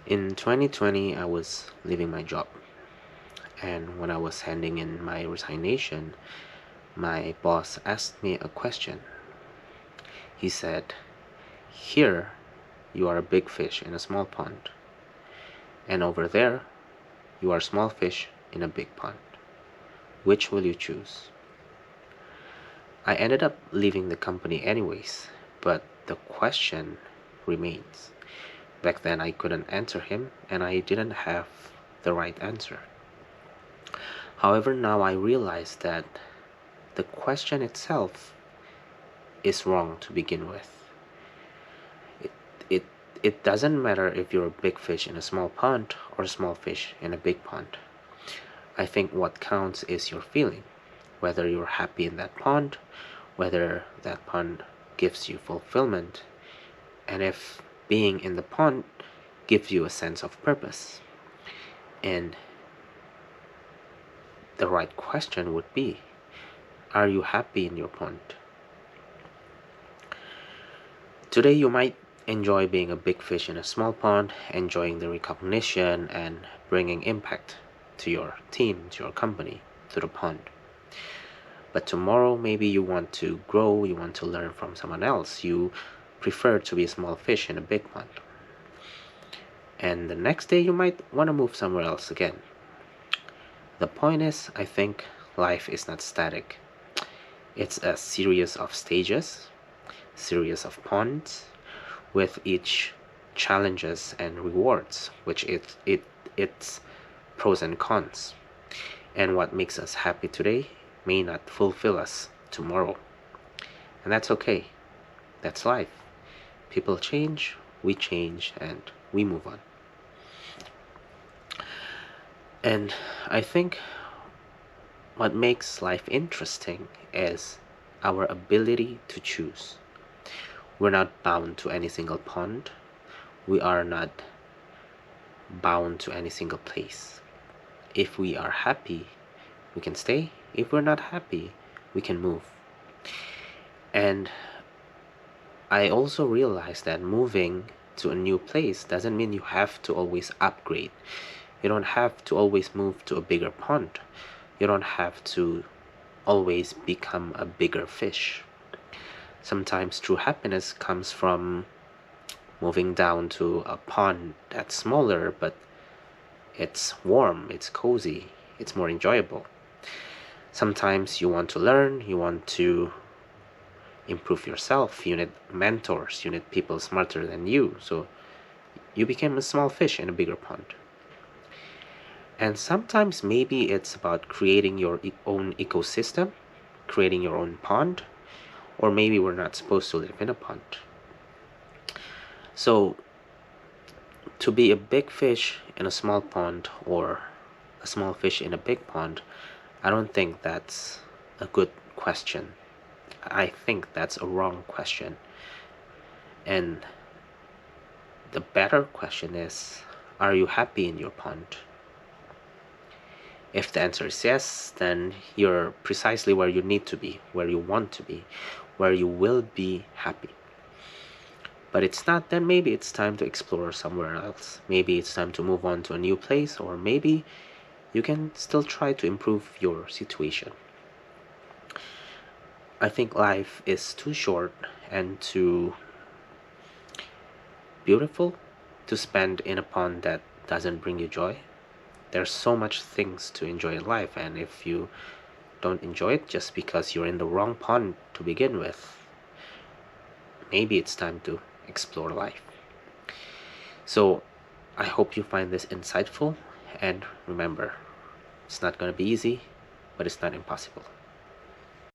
In 2020, I was leaving my job, and when I was handing in my resignation, my boss asked me a question. He said, "Here, you are a big fish in a small pond, and over there, you are a small fish in a big pond. Which will you choose?" I ended up leaving the company anyways, but the question remains. Back then, I couldn't answer him, and I didn't have the right answer. However, now I realize that the question itself is wrong to begin with. It, it, it doesn't matter if you're a big fish in a small pond or a small fish in a big pond. I think what counts is your feeling, whether you're happy in that pond, whether that pond gives you fulfillment, and if being in the pond gives you a sense of purpose. And the right question would be, are you happy in your pond? Today you might enjoy being a big fish in a small pond, enjoying the recognition and bringing impact to your team, to your company, to the pond. But tomorrow maybe you want to grow, you want to learn from someone else, you prefer to be a small fish in a big pond. And the next day you might want to move somewhere else again. The point is, I think life is not static. It's a series of stages, series of ponds, with each challenges and rewards, which it's pros and cons. And what makes us happy today may not fulfill us tomorrow. And that's okay. That's life. People change, and we move on. And I think what makes life interesting is our ability to choose. We're not bound to any single pond. We are not bound to any single place. If we are happy, we can stay. If we're not happy, we can move. And I also realized that moving to a new place doesn't mean you have to always upgrade. You don't have to always move to a bigger pond. You don't have to always become a bigger fish. Sometimes true happiness comes from moving down to a pond that's smaller, but it's warm, it's cozy, it's more enjoyable. Sometimes you want to learn, you want to improve yourself, you need mentors, you need people smarter than you, so you became a small fish in a bigger pond. And sometimes maybe it's about creating your own ecosystem, creating your own pond, or maybe we're not supposed to live in a pond. So to be a big fish in a small pond or a small fish in a big pond, I don't think that's a good question. I think that's a wrong question. And the better question is, are you happy in your pond? If the answer is yes, then you're precisely where you need to be, where you want to be, where you will be happy. But it's not, then maybe it's time to explore somewhere else. Maybe it's time to move on to a new place, or maybe you can still try to improve your situation. I think life is too short and too beautiful to spend in a pond that doesn't bring you joy. There's so much things to enjoy in life, and if you don't enjoy it just because you're in the wrong pond to begin with, maybe it's time to explore life. So I hope you find this insightful, and remember, it's not going to be easy, but it's not impossible.